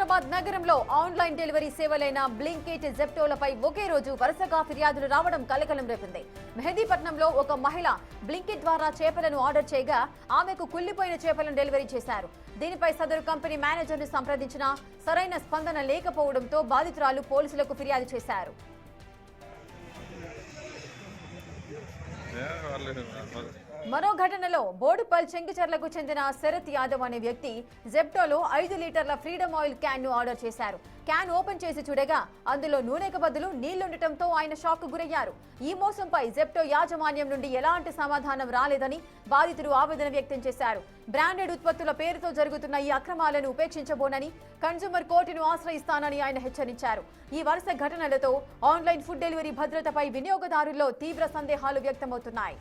హైదరాబాద్ నగరంలో online delivery సేవలైన Blinkit, జెప్టోలపై ఒకే రోజు వరుసగా ఫిర్యాదులు రావడం కలకలం రేపింది. మెహదీపట్నంలో ఒక మహిళ బ్లింకిట్ ద్వారా చేపలను ఆర్డర్ చేయగా ఆమెకు కుళ్లిపోయిన చేపలను డెలివరీ చేశారు. దీనిపై సదరు కంపెనీ మేనేజర్ను సంప్రదించినా సరైన స్పందన లేకపోవడంతో బాధితురాలు పోలీసులకు ఫిర్యాదు చేశారు. మరో ఘటనలో బోడుపల్ చెంగిచెర్లకు చెందిన శరత్ యాదవ్ అనే వ్యక్తి జెప్టోలో 5 లీటర్ల ఫ్రీడమ్ ఆయిల్ క్యాన్ ను ఆర్డర్ చేశారు. క్యాన్ ఓపెన్ చేసి చూడగా అందులో నూనెకు బదులు నీళ్లుండటంతో ఆయన షాక్ కు గురయ్యారు. ఈ మోసంపై జెప్టో యాజమాన్యం నుండి ఎలాంటి సమాధానం రాలేదని బాధితులు ఆవేదన వ్యక్తం చేశారు. బ్రాండెడ్ ఉత్పత్తుల పేరుతో జరుగుతున్న ఈ అక్రమాలను ఉపేక్షించబోనని, కన్స్యూమర్ కోర్టును ఆశ్రయిస్తానని ఆయన హెచ్చరించారు. ఈ వరుస ఘటనలతో ఆన్లైన్ ఫుడ్ డెలివరీ భద్రతపై వినియోగదారుల్లో తీవ్ర సందేహాలు వ్యక్తమవుతున్నాయి.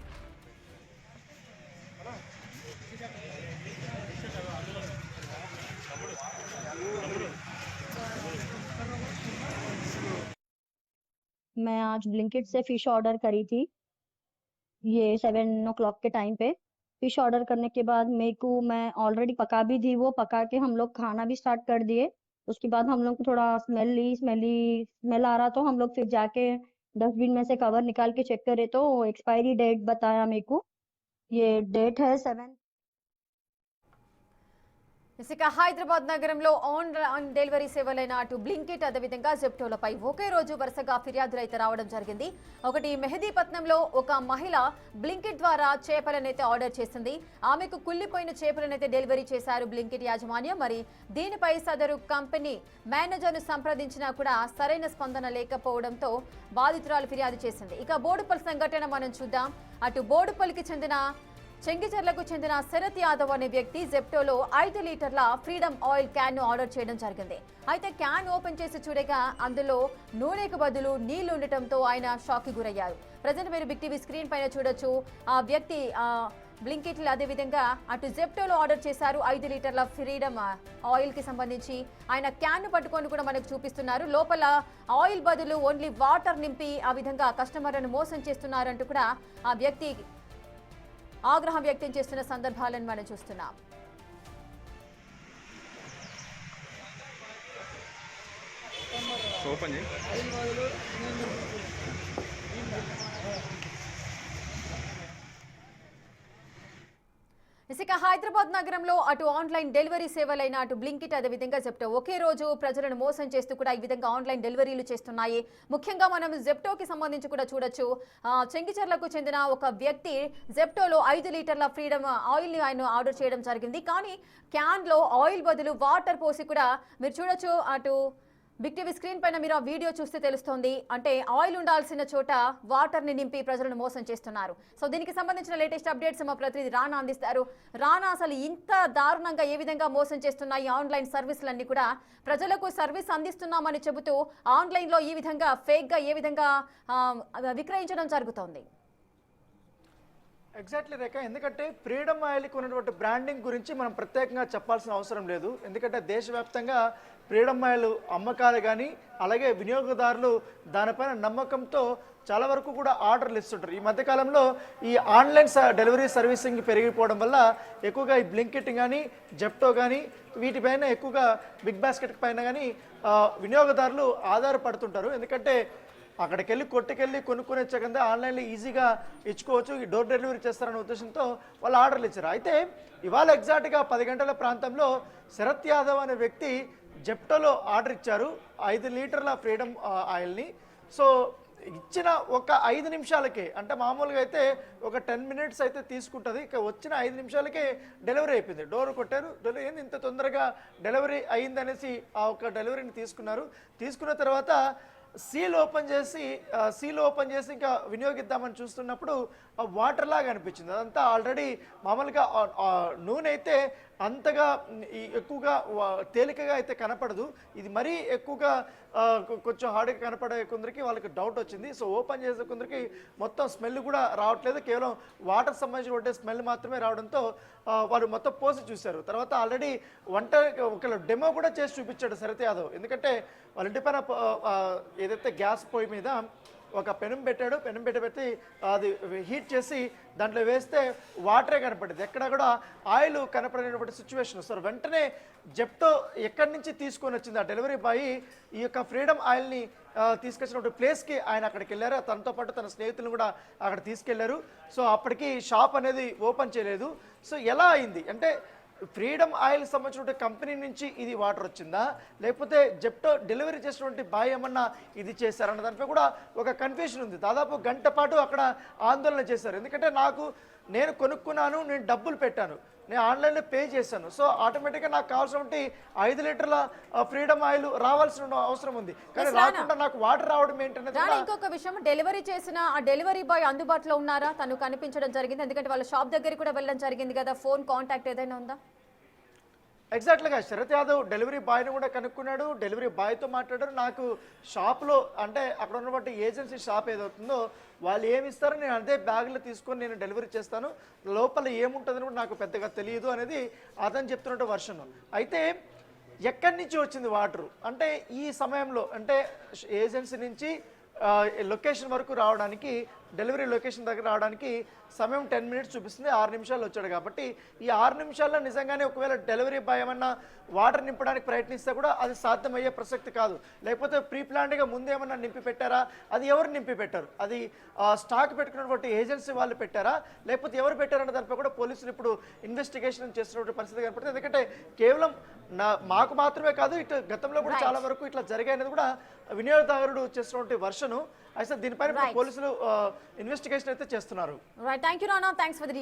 मैं आज ब्लिंकिट से फिश ऑर्डर करी थी, ये 7 o'clock के टाइम पे। फिश ऑर्डर करने के बाद मैं ऑलरेडी पका भी थी, वो पका के हम लोग खाना भी स्टार्ट कर दिए। उसके बाद हम लोग को थोड़ा स्मेल आ रहा, तो हम लोग फिर जाके डस्टबिन में से कवर निकाल के चेक करे तो एक्सपायरी डेट बताया मेरे को। ये डेट है 7। ఇక హైదరాబాద్ నగరంలో ఆన్లైన్ డెలివరీ సేవలైన అటు బ్లింకిట్, అదేవిధంగా జెప్టోలపై ఒకే రోజు వరుసగా ఫిర్యాదులు అయితే రావడం జరిగింది. ఒకటి మెహదీపట్నంలో ఒక మహిళ బ్లింకిట్ ద్వారా చేపలనైతే ఆర్డర్ చేసింది. ఆమెకు కుళ్లిపోయిన చేపలనైతే డెలివరీ చేశారు బ్లింకిట్ యాజమాన్యం. మరి దీనిపై సదరు కంపెనీ మేనేజర్ను సంప్రదించినా కూడా సరైన స్పందన లేకపోవడంతో బాధితురాలు ఫిర్యాదు చేసింది. ఇక బోడుపల్ సంఘటన మనం చూద్దాం. అటు బోడుపల్లికి చెందిన చెంగిచెర్లకు చెందిన శరత్ యాదవ్ అనే వ్యక్తి జెప్టోలో 5 లీటర్ల ఫ్రీడమ్ ఆయిల్ క్యాన్ ను ఆర్డర్ చేయడం జరిగింది. అయితే క్యాన్ ఓపెన్ చేసి చూడగా అందులో నూనెకు బదులు నీళ్లు ఉండటంతో ఆయన షాక్ కి గురయ్యారు. ప్రజెంట్ మీరు బిగ్ టీవీ స్క్రీన్ పైన చూడొచ్చు. ఆ వ్యక్తి బ్లింకిట్ అదేవిధంగా అటు జెప్టోలో ఆర్డర్ చేశారు 5 లీటర్ల ఫ్రీడమ్ ఆయిల్ కి సంబంధించి. ఆయన క్యాన్ ను పట్టుకొని కూడా మనకు చూపిస్తున్నారు. లోపల ఆయిల్ బదులు ఓన్లీ వాటర్ నింపి ఆ విధంగా కస్టమర్లను మోసం చేస్తున్నారంటూ కూడా ఆ వ్యక్తి ఆగ్రహం వ్యక్తం చేస్తున్న సందర్భాలను మనం చూస్తున్నాం. ఇక హైదరాబాద్ నగరంలో అటు ఆన్లైన్ డెలివరీ సేవలైన అటు బ్లింకిట్, అదేవిధంగా జెప్టో ఒకే రోజు ప్రజలను మోసం చేస్తూ కూడా ఈ విధంగా ఆన్లైన్ డెలివరీలు చేస్తున్నాయి. ముఖ్యంగా మనం జెప్టోకి సంబంధించి కూడా చూడొచ్చు. చెంగిచెర్లకు చెందిన ఒక వ్యక్తి జెప్టోలో 5 లీటర్ల ఫ్రీడమ్ ఆయిల్ని ఆయన ఆర్డర్ చేయడం జరిగింది. కానీ క్యాన్లో ఆయిల్ బదులు వాటర్ పోసి కూడా మీరు చూడొచ్చు. అటు బిగ్ టీవీ స్క్రీన్ పైన మీరు ఆ వీడియో చూస్తే తెలుస్తోంది. అంటే ఆయిల్ ఉండాల్సిన చోట వాటర్ ని నింపి ప్రజలను మోసం చేస్తున్నారు. సో దీనికి సంబంధించిన లేటెస్ట్ అప్డేట్స్ మా ప్రతినిధి రానా అందిస్తారు. రానా, అసలు ఇంత దారుణంగా ఏ విధంగా మోసం చేస్తున్నాయి ఆన్లైన్ సర్వీసులన్నీ కూడా? ప్రజలకు సర్వీస్ అందిస్తున్నామని చెబుతూ ఆన్లైన్ లో ఈ విధంగా ఫేక్ గా ఏ విధంగా విక్రయించడం జరుగుతోంది? ఎగ్జాక్ట్లీ రేఖ, ఎందుకంటే ఫ్రీడమ్ ఆయిల్కి ఉన్నటువంటి బ్రాండింగ్ గురించి మనం ప్రత్యేకంగా చెప్పాల్సిన అవసరం లేదు. ఎందుకంటే దేశవ్యాప్తంగా ఫ్రీడమ్ ఆయిల్ అమ్మకాలు కానీ అలాగే వినియోగదారులు దానిపైన నమ్మకంతో చాలా వరకు కూడా ఆర్డర్లు ఇస్తుంటారు. ఈ మధ్యకాలంలో ఈ ఆన్లైన్ డెలివరీ సర్వీసింగ్ పెరిగిపోవడం వల్ల ఎక్కువగా ఈ బ్లింకిట్ కానీ జెప్టో కానీ వీటిపైన ఎక్కువగా బిగ్ బాస్కెట్ పైన కానీ వినియోగదారులు ఆధారపడుతుంటారు. ఎందుకంటే అక్కడికి వెళ్ళి కొట్టుకెళ్ళి కొనుక్కొని వచ్చే కింద ఆన్లైన్లో ఈజీగా ఇచ్చుకోవచ్చు, ఈ డోర్ డెలివరీ చేస్తారనే ఉద్దేశంతో వాళ్ళు ఆర్డర్లు ఇచ్చారు. అయితే ఇవాళ ఎగ్జాక్ట్గా 10 గంటల ప్రాంతంలో శరత్ యాదవ్ అనే వ్యక్తి జెప్టోలో ఆర్డర్ ఇచ్చారు 5 లీటర్ల ఫ్రీడమ్ ఆయిల్ని. సో ఇచ్చిన ఒక 5 నిమిషాలకే, అంటే మామూలుగా అయితే ఒక 10 మినిట్స్ అయితే తీసుకుంటుంది, ఇక వచ్చిన 5 నిమిషాలకే డెలివరీ అయిపోయింది. డోర్ కొట్టారు, డెలివరీ ఏంది ఇంత తొందరగా డెలివరీ అయిందనేసి ఆ ఒక డెలివరీని తీసుకున్నారు. తీసుకున్న తర్వాత సీల్ ఓపెన్ చేసి ఇంకా వినియోగిద్దామని చూస్తున్నప్పుడు వాటర్ లాగా అనిపించింది. అదంతా ఆల్రెడీ మామూలుగా నూనె అయితే అంతగా ఎక్కువగా తేలికగా అయితే కనపడదు, ఇది మరీ ఎక్కువగా కొంచెం హార్డ్గా కనపడే కొందరికి వాళ్ళకి డౌట్ వచ్చింది. సో ఓపెన్ చేసే కొందరికి మొత్తం స్మెల్ కూడా రావట్లేదు, కేవలం వాటర్ సంబంధించిన స్మెల్ మాత్రమే రావడంతో వాళ్ళు మొత్తం పోసి చూశారు. తర్వాత ఆల్రెడీ ఒక డెమో కూడా చేసి చూపించాడు శరత్ యాదవ్. ఎందుకంటే వాళ్ళ ఇంటి పైన ఏదైతే గ్యాస్ పొయ్యి మీద ఒక పెనం పెట్టాడు, పెనం పెట్టి అది హీట్ చేసి దాంట్లో వేస్తే వాటరే కనపడింది, ఎక్కడ కూడా ఆయిల్ కనపడినటువంటి సిచ్యువేషన్. సో వెంటనే జెప్టో ఎక్కడి నుంచి తీసుకొని వచ్చింది ఆ డెలివరీ బాయ్ ఈ యొక్క ఫ్రీడమ్ ఆయిల్ని తీసుకొచ్చినటువంటి ప్లేస్కి ఆయన అక్కడికి వెళ్ళారు. తనతో పాటు తన స్నేహితులను కూడా అక్కడ తీసుకెళ్లారు. సో అప్పటికి షాప్ అనేది ఓపెన్ చేయలేదు. సో ఎలా అయింది అంటే ఫ్రీడమ్ ఆయిల్ సంబంధించిన కంపెనీ నుంచి ఇది వాటర్ వచ్చిందా, లేకపోతే జెప్టో డెలివరీ చేసినటువంటి బాయ్ ఏమన్నా ఇది చేశారన్న దానిపై కూడా ఒక కన్ఫ్యూషన్ ఉంది. దాదాపు గంట పాటు అక్కడ ఆందోళన చేశారు. ఎందుకంటే నేను కొనుక్కున్నాను, నేను డబ్బులు పెట్టాను, నేను ఆన్లైన్లో పే చేశాను. సో ఆటోమేటిక్గా నాకు కావాల్సినటువంటి 5 లీటర్ల ఫ్రీడమ్ ఆయిల్ రావాల్సిన అవసరం ఉంది, కానీ రాకుండా నాకు వాటర్ రావడం ఏంటనేది. ఇంకొక విషయం, డెలివరీ చేసిన ఆ డెలివరీ బాయ్ అందుబాటులో ఉన్నారా? తను కనిపించడం జరిగింది, ఎందుకంటే వాళ్ళ షాప్ దగ్గరికి కూడా వెళ్ళడం జరిగింది కదా, ఫోన్ కాంటాక్ట్ ఏదైనా ఉందా? ఎగ్జాక్ట్గా శరత్ యాదవ్ డెలివరీ బాయ్ని కూడా కనుక్కున్నాడు, డెలివరీ బాయ్తో మాట్లాడారు. నాకు షాప్లో అంటే అక్కడ ఉన్నటువంటి ఏజెన్సీ షాప్ ఏదవుతుందో వాళ్ళు ఏమి ఇస్తారో నేను అదే బ్యాగులో తీసుకొని నేను డెలివరీ చేస్తాను, లోపల ఏముంటుందని కూడా నాకు పెద్దగా తెలియదు అనేది అతను చెప్తున్నట్టు వర్షన్. అయితే ఎక్కడి నుంచి వచ్చింది వాటరు అంటే ఈ సమయంలో అంటే ఏజెన్సీ నుంచి లొకేషన్ వరకు రావడానికి, డెలివరీ లొకేషన్ దగ్గర రావడానికి సమయం 10 మినిట్స్ చూపిస్తుంది, 6 నిమిషాలు వచ్చాడు. కాబట్టి ఈ 6 నిమిషాల్లో నిజంగానే ఒకవేళ డెలివరీ బాయ్ ఏమన్నా వాటర్ నింపడానికి ప్రయత్నిస్తే కూడా అది సాధ్యమయ్యే ప్రసక్తి కాదు. లేకపోతే ప్రీ ప్లాన్డ్గా ముందు ఏమన్నా నింపి పెట్టారా, అది ఎవరు నింపి పెట్టారు, అది స్టాక్ పెట్టుకున్నటువంటి ఏజెన్సీ వాళ్ళు పెట్టారా, లేకపోతే ఎవరు పెట్టారన్న దానిపై కూడా పోలీసులు ఇప్పుడు ఇన్వెస్టిగేషన్ చేస్తున్నటువంటి పరిస్థితి కనపడుతుంది. ఎందుకంటే కేవలం మాకు మాత్రమే కాదు, ఇటు గతంలో కూడా చాలా వరకు ఇట్లా జరిగాయనేది కూడా వినియోగదారుడు చేస్తున్నటువంటి వర్షను. అయితే దీనిపైన పోలీసులు ఇన్వెస్టిగేషన్ అయితే చేస్తున్నారు. Thank you Rana, thanks for the